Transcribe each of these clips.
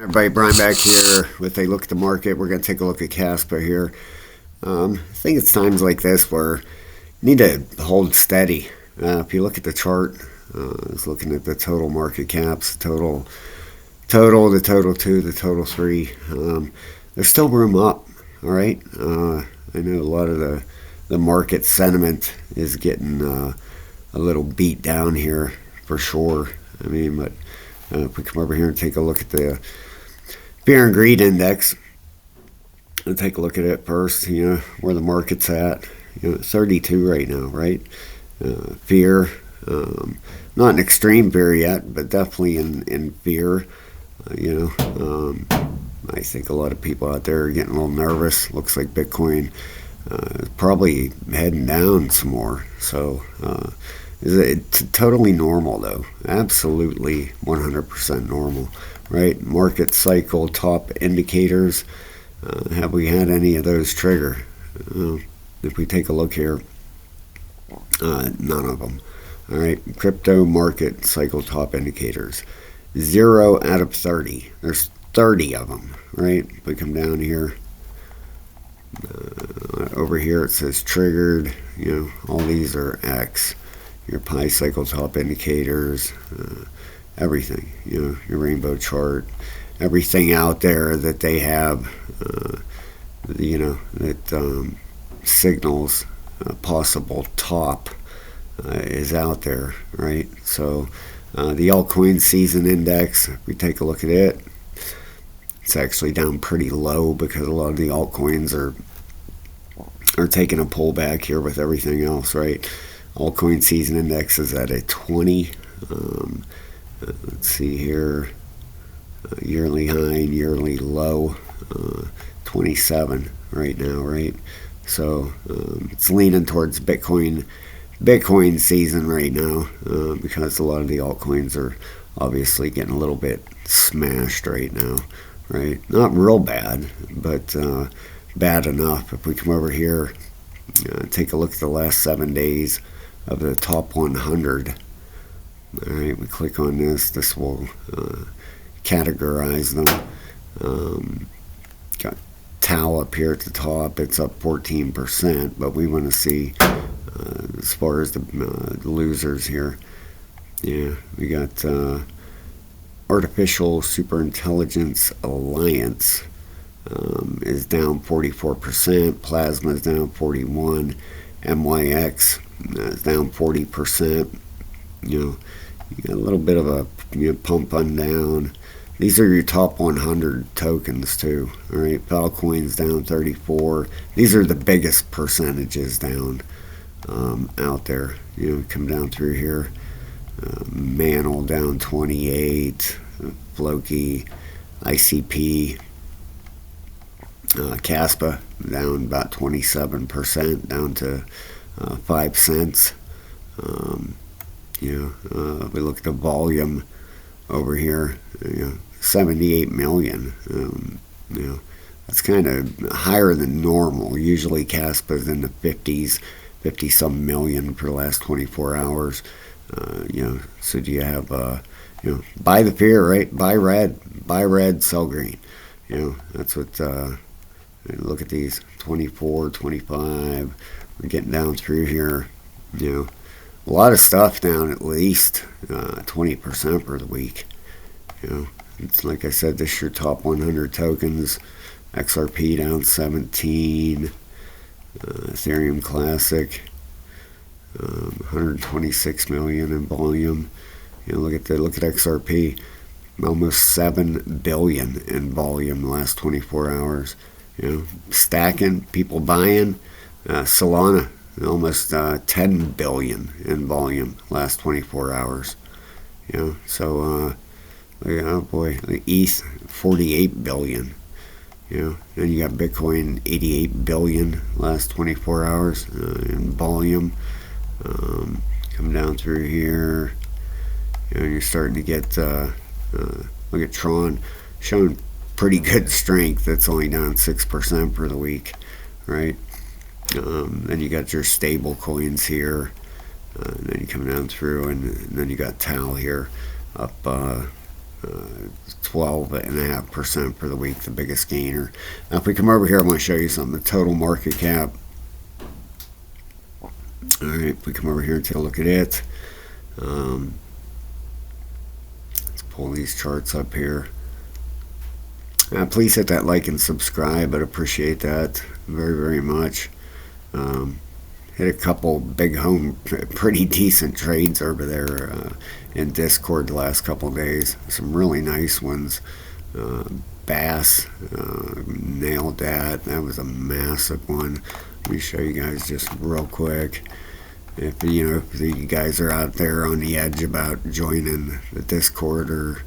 Everybody, Brian back here with a look at the market. We're going to take a look at Casper here. I think it's times like this where you need to hold steady. If you look at the chart, I was looking at the total market caps, the total 2, the total 3. There's still room up, all right? I know a lot of the market sentiment is getting a little beat down here for sure. I mean, but if we come over here and take a look at the fear and greed index, and take a look at it first, where the market's at. 32 right now, right? Fear, not an extreme fear yet, but definitely in fear. I think a lot of people out there are getting a little nervous. Looks like Bitcoin is probably heading down some more. So it's totally normal, though. Absolutely 100% normal, right? Market cycle top indicators. Have we had any of those trigger? If we take a look here, none of them. All right, crypto market cycle top indicators. 0 out of 30. There's 30 of them, right? If we come down here, over here it says triggered. All these are X. Your pi cycle top indicators, everything. Your rainbow chart, everything out there that they have, that signals a possible top is out there, right? So the altcoin season index, if we take a look at it, it's actually down pretty low because a lot of the altcoins are taking a pullback here with everything else, right? Altcoin season index is at a 20. Let's see here, yearly high and yearly low, 27 right now, right? So it's leaning towards Bitcoin season right now, because a lot of the altcoins are obviously getting a little bit smashed right now, right? Not real bad, but bad enough. If we come over here, take a look at the last 7 days of the top 100. All right, we click on this. This will categorize them. Got Tau up here at the top. It's up 14%, but we want to see as far as the losers here. Yeah, we got Artificial Superintelligence Alliance is down 44%. Plasma is down 41%. MYX is down 40%. You got a little bit of a pump on down. These are your top 100 tokens too. All right, Filecoin's down 34. These are the biggest percentages down out there. Come down through here. Mantle down 28. Floki, ICP, Kaspa down about 27%, down to 5 cents. We look at the volume over here, 78 million. That's kind of higher than normal. Usually Caspa's in the 50-some million for the last 24 hours. So do you have, buy the fear, right? Buy red, sell green. That's what, look at these, 24, 25. We're getting down through here, a lot of stuff down at least 20% for the week. It's like I said, this is your top 100 tokens. XRP down 17. Ethereum Classic, 126 million in volume. Look at XRP, almost 7 billion in volume the last 24 hours. Stacking, people buying. Solana, almost 10 billion in volume last 24 hours. So oh boy, the ETH 48 billion. Then you got Bitcoin 88 billion last 24 hours in volume. Come down through here, you're starting to get look at Tron showing pretty good strength. That's only down 6% for the week, right? Then you got your stable coins here, and then you come down through, and then you got Tau here up 12.5% for the week, the biggest gainer. Now, if we come over here, I want to show you something. The total market cap. All right, if we come over here and take a look at it, let's pull these charts up here. Please hit that like and subscribe. I'd appreciate that very, very much. Hit a couple big home, pretty decent trades over there in Discord the last couple days. Some really nice ones. Bass nailed that. That was a massive one. Let me show you guys just real quick. If you guys are out there on the edge about joining the Discord or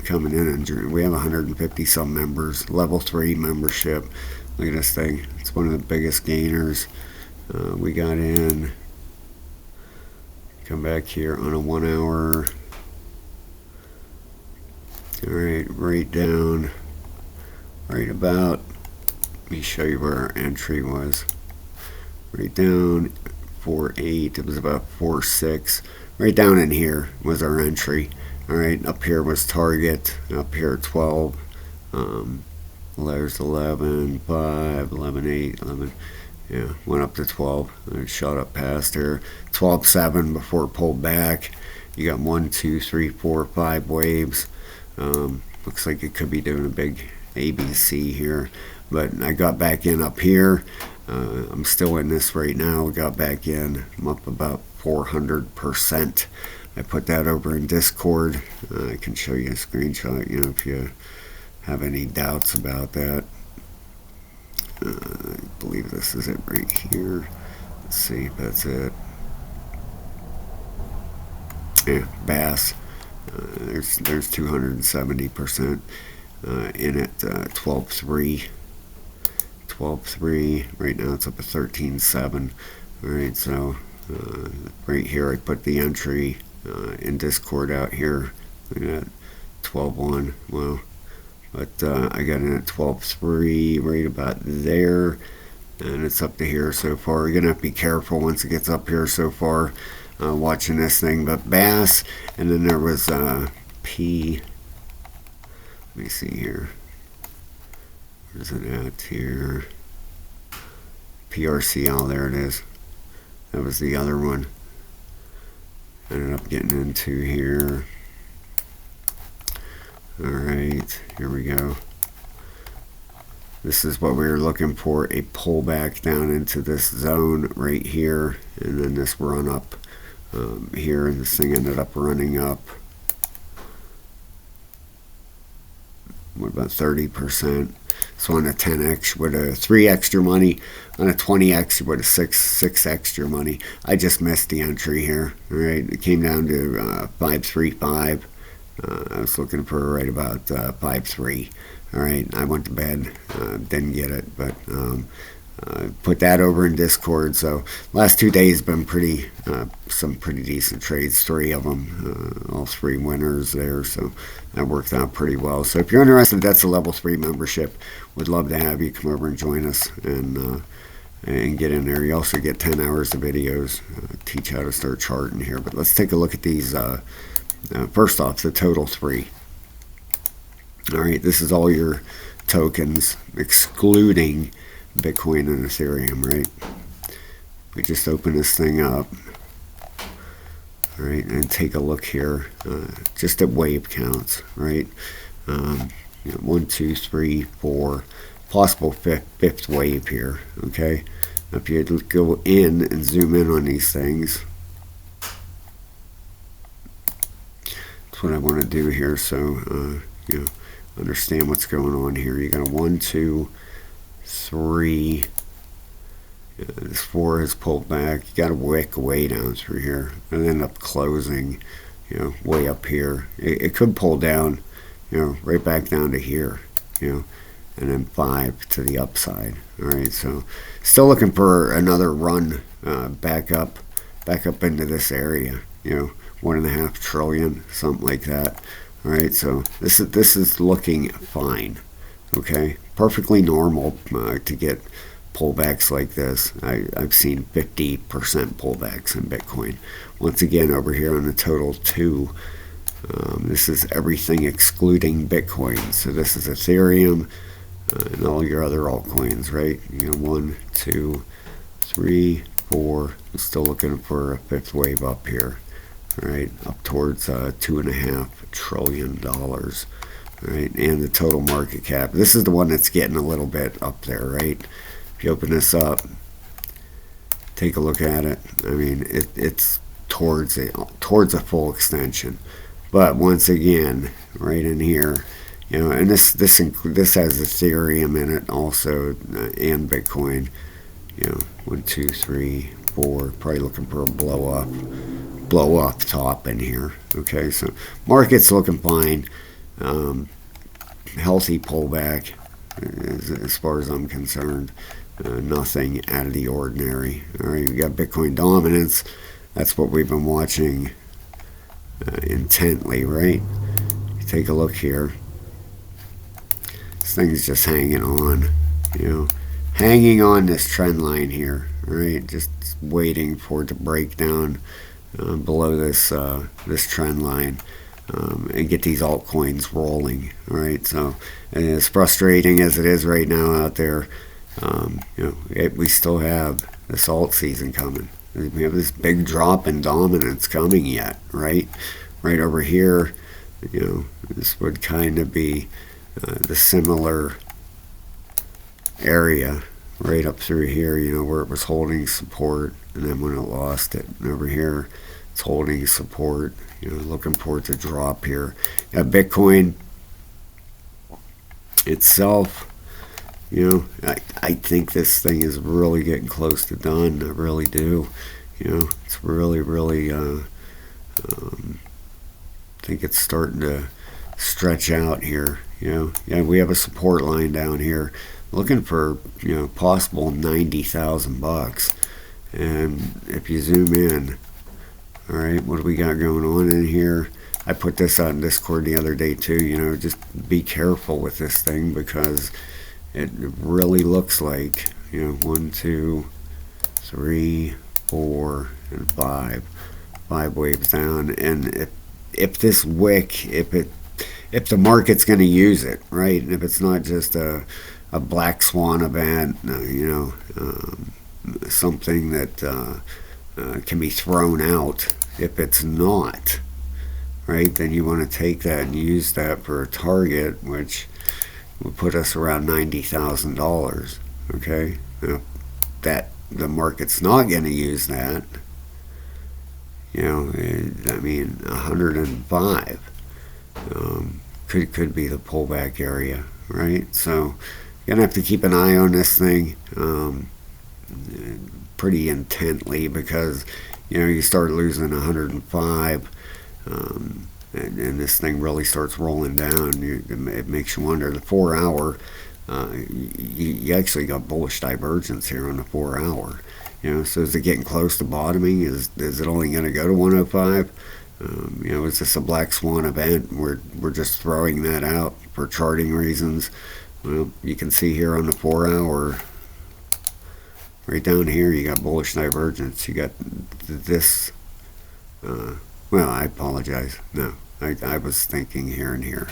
coming in, and we have 150 some members, level 3 membership. Look at this thing. It's one of the biggest gainers. We got in. Come back here on a 1 hour. All right, right down, right about. Let me show you where our entry was. Right down 4.8. It was about 4.6. Right down in here was our entry. All right, up here was target. Up here 12. There's 11, 5, 11, 8, 11. Yeah, went up to 12. And it shot up past there. 12.7 before it pulled back. You got 1, 2, 3, 4, 5 waves. Looks like it could be doing a big ABC here. But I got back in up here. I'm still in this right now. Got back in. I'm up about 400%. I put that over in Discord. I can show you a screenshot, if you have any doubts about that. I believe this is it right here. Let's see if that's it. Yeah, Bass. There's 270% in it. 12.3. 12.3. Right now it's up at 13.7. All right, so right here I put the entry in Discord out here. We got 12.1. Well, but I got in at 12.3, right about there, and it's up to here so far. You're gonna have to be careful once it gets up here so far, watching this thing. But Bass, and then there was P. Let me see here. Where's it at here? PRCL. There it is. That was the other one. Ended up getting into here. Alright, here we go. This is what we were looking for, a pullback down into this zone right here, and then this run up here, and this thing ended up running up, what about 30%? So on a 10x you would have 3 extra money. On a 20x you would have 6 extra money. I just missed the entry here. Alright, it came down to 535. I was looking for right about 5.3. All right, I went to bed, didn't get it, but put that over in Discord. So last 2 days been some pretty decent trades. 3 of them, all 3 winners there. So that worked out pretty well. So if you're interested, that's a level 3 membership. Would love to have you come over and join us and get in there. You also get 10 hours of videos, teach how to start charting here. But let's take a look at these. First off, the total 3. All right, this is all your tokens, excluding Bitcoin and Ethereum, right? We just open this thing up, all right, and take a look here, just at wave counts, right? 1, 2, 3, 4, possible fifth wave here, okay? If you go in and zoom in on these things, what I want to do here, so understand what's going on here. You got a 1, 2, 3. This 4 has pulled back. You got a wick way down through here, and end up closing, way up here. It could pull down, right back down to here, and then 5 to the upside. All right, so still looking for another run back up into this area. 1.5 trillion, something like that. All right, so this is looking fine. Okay, perfectly normal to get pullbacks like this. I've seen 50% pullbacks in Bitcoin. Once again, over here on the total 2, This is everything excluding Bitcoin. So this is Ethereum and all your other altcoins, right? 1, 2, 3, 4. I'm still looking for a fifth wave up here, right? Up towards $2.5 trillion, right? And the total market cap. This is the one that's getting a little bit up there, right? If you open this up, take a look at it. I mean, it's towards a full extension. But once again, right in here, and this has Ethereum in it also, and Bitcoin. 1, 2, 3, 4. Probably looking for a blow up top in here. Okay, so market's looking fine. Healthy pullback as far as I'm concerned. Nothing out of the ordinary. All right, we got Bitcoin dominance. That's what we've been watching intently, right? Take a look here. This thing's just hanging on, hanging on this trend line here, right? Just waiting for it to break down below this trend line and get these altcoins rolling, right? So, and as frustrating as it is right now out there, we still have this alt season coming. We have this big drop in dominance coming yet, right? Right over here, this would kind of be the similar area right up through here, where it was holding support, and then when it lost it, and over here, it's holding support, looking for it to drop here. Bitcoin itself, I think this thing is really getting close to done. I really do. It's really, really, think it's starting to stretch out here. We have a support line down here, looking for possible $90,000. And if you zoom in, all right, what do we got going on in here? I put this out in Discord the other day too. Just be careful with this thing because it really looks like 1, 2, 3, 4, and 5 waves down. And if this wick, if the market's going to use it, right, and if it's not just a black swan event, something that can be thrown out. If it's not, right, then you want to take that and use that for a target, which would put us around $90,000. Okay, now, that the market's not going to use that. I mean, 105 could be the pullback area, right? So you're gonna have to keep an eye on this thing pretty intently because you start losing 105. And this thing really starts rolling down. It makes you wonder. The 4 hour, you actually got bullish divergence here on the 4 hour. So is it getting close to bottoming? Is it only going to go to 105? Is this a black swan event? We're just throwing that out for charting reasons. Well, you can see here on the 4 hour, right down here, you got bullish divergence. You got this. Well, I apologize. No, I was thinking here and here.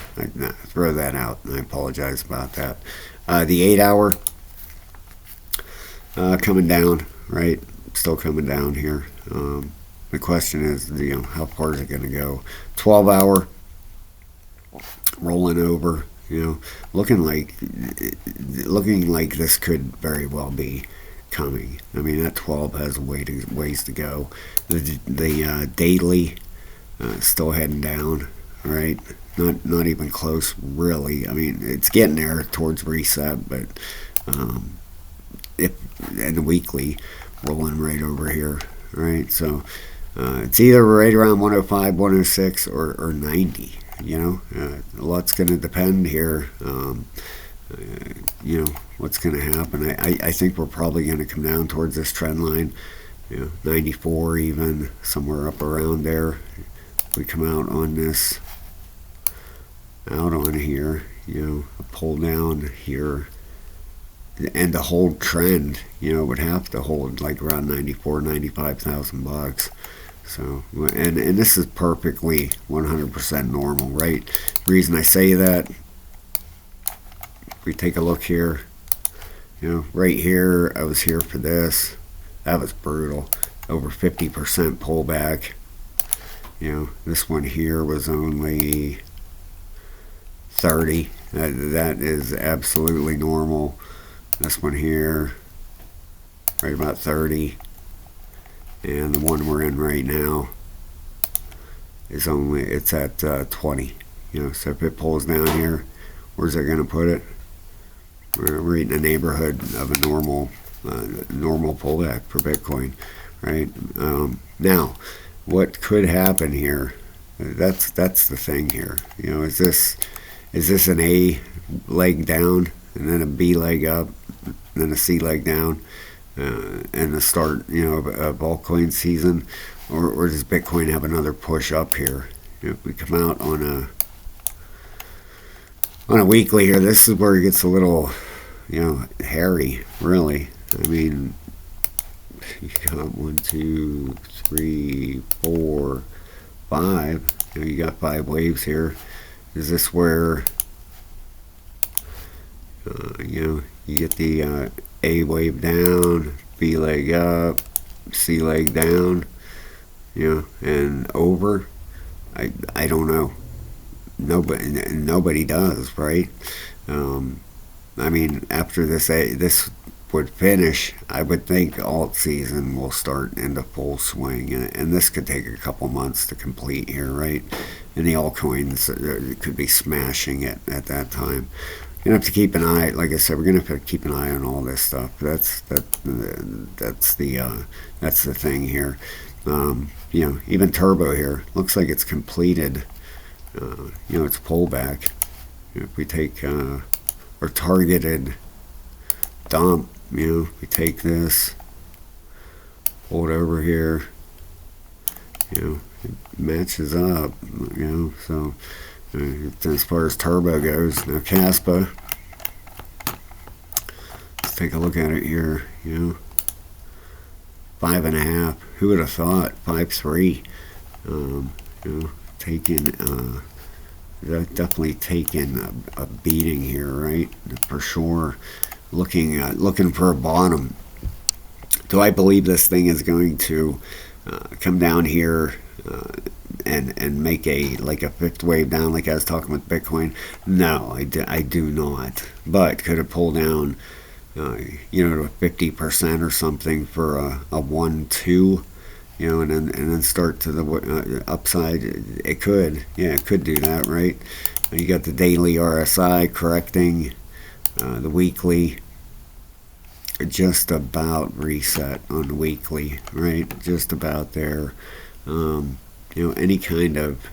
Throw that out. I apologize about that. The 8 hour coming down, right? Still coming down here. The question is, how far is it going to go? 12 hour rolling over. Looking like this could very well be coming. I mean, that 12 has ways to go. The daily still heading down, right? Not even close, really. I mean, it's getting there towards reset, but and the weekly rolling right over here, right? So it's either right around 105, 106, or 90. A lot's going to depend here. What's going to happen. I think we're probably going to come down towards this trend line, 94 even, somewhere up around there. If we come out on this, out on here, a pull down here, and the whole trend, would have to hold like around 94, $95,000. So, and this is perfectly 100% normal, right? The reason I say that, if we take a look here, right here, I was here for this. That was brutal. Over 50% pullback. This one here was only 30. That is absolutely normal. This one here, right about 30. And the one we're in right now it's at 20. So if it pulls down here, where's it going to put it? We're in the neighborhood of a normal pullback for Bitcoin, right? Now, what could happen here? That's the thing here. Is this an A leg down and then a B leg up, and then a C leg down, and the start of altcoin season, or does Bitcoin have another push up here? If we come out on a weekly here, this is where it gets a little hairy, really. I mean, you got 1, 2, 3, 4, 5. You got 5 waves here. Is this where you get the A wave down, B leg up, C leg down, and over? I don't know. Nobody does, right? I mean, after this would finish, I would think alt season will start into full swing, and this could take a couple months to complete here, right? And the altcoins could be smashing it at that time. You're gonna have to keep an eye. Like I said, we're gonna have to keep an eye on all this stuff. That's the thing here. Even Turbo here looks like it's completed. It's pullback. If we take or targeted dump, we take this, hold over here, it matches up, so as far as Turbo goes. Now Kaspa, let's take a look at it here, 5.5, who would have thought, 5.3, taking, definitely taking a beating here, right, for sure. Looking for a bottom. Do I believe this thing is going to come down here and make a fifth wave down like I was talking with Bitcoin? No, I do not. But could it pull down to 50% or something for a 1-2, and then start to the upside? It could. Yeah, it could do that, right? You got the daily RSI correcting. The weekly just about reset on the weekly, right? Just about there. Any kind of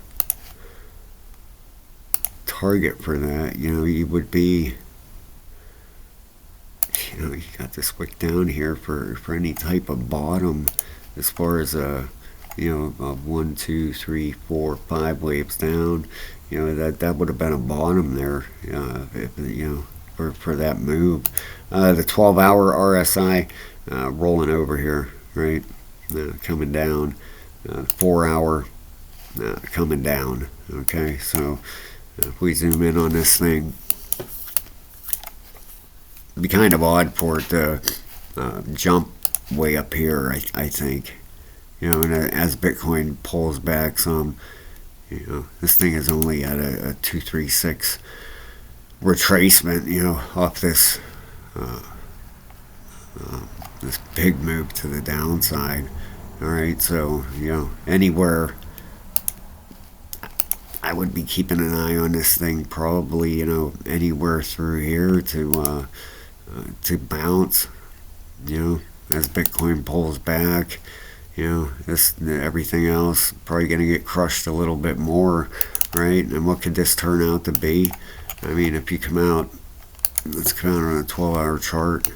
target for that, you would be, you got this wick down here for any type of bottom, as far as a 1, 2, 3, 4, 5 waves down. That would have been a bottom there, for that move. The 12-hour RSI rolling over here, right? Coming down. 4-hour coming down. Okay, so if we zoom in on this thing, it'd be kind of odd for it to jump way up here, I think. And as Bitcoin pulls back some, this thing is only at a 236 retracement, off this this big move to the downside. All right, so anywhere, I would be keeping an eye on this thing. Probably anywhere through here to bounce. As Bitcoin pulls back. Everything else probably going to get crushed a little bit more, right? And what could this turn out to be? I mean, if you come out, let's come out on a 12-hour chart.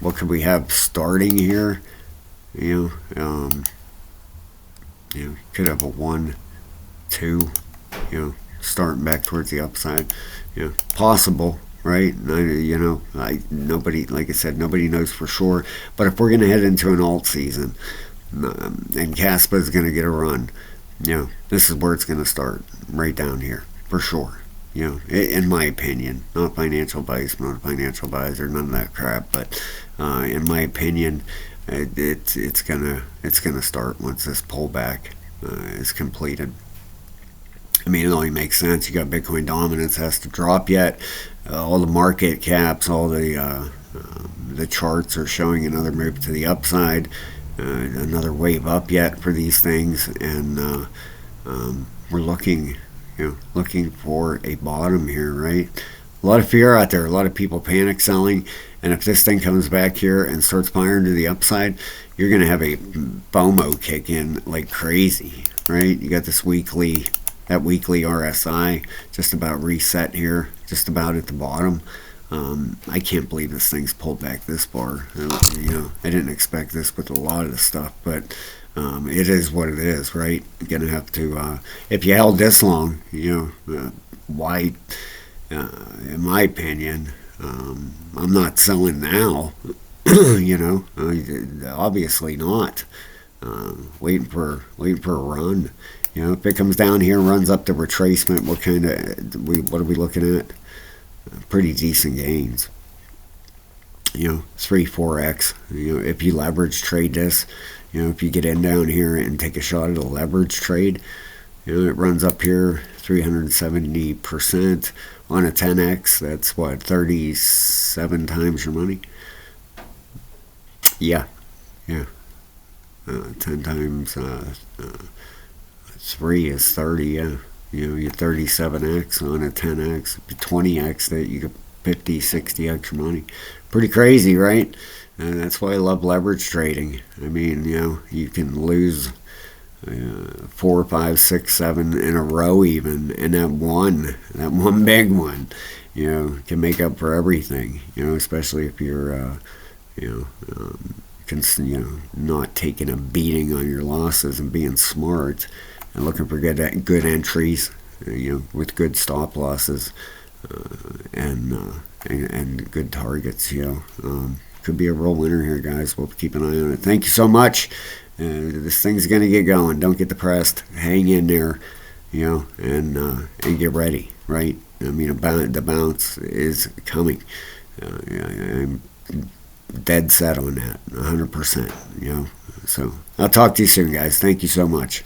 What could we have starting here? Could have a 1, 2, starting back towards the upside. Possible, right? Nobody, like I said, nobody knows for sure. But if we're going to head into an alt season, and Kaspa is going to get a run. This is where it's going to start, right down here, for sure. In my opinion, not financial advice, not a financial advisor, none of that crap, but in my opinion, it's gonna start once this pullback is completed. I mean, it only makes sense. You got Bitcoin dominance has to drop yet. All the market caps, all the charts are showing another move to the upside, another wave up yet for these things, and we're looking for a bottom here, right? A lot of fear out there, a lot of people panic selling, and if this thing comes back here and starts firing to the upside, you're going to have a FOMO kick in like crazy, right? You got that weekly RSI just about reset here, just about at the bottom. I can't believe this thing's pulled back this far. I didn't expect this with a lot of the stuff, but it is what it is, right? You're gonna have to, if you held this long, why? In my opinion, I'm not selling now. Obviously not. Waiting for a run. If it comes down here and runs up the retracement, what are we looking at? Pretty decent gains. 3-4x. If you leverage trade this, if you get in down here and take a shot at a leverage trade, it runs up here 370% on a 10x. That's what, 37 times your money? Yeah. 10 times 3 is 30, yeah. You're 37x on a 10x, 20x that you get 50, 60x your money. Pretty crazy, right? And that's why I love leverage trading. I mean, you can lose 4, 5, 6, 7 in a row even, and that one big one, can make up for everything. Especially if you're, not taking a beating on your losses and being smart and looking for good entries, with good stop losses, and good targets. Could be a real winner here, guys. We'll keep an eye on it. Thank you so much. This thing's gonna get going. Don't get depressed. Hang in there, and get ready. Right? I mean, the bounce is coming. I'm dead set on that, 100%. So I'll talk to you soon, guys. Thank you so much.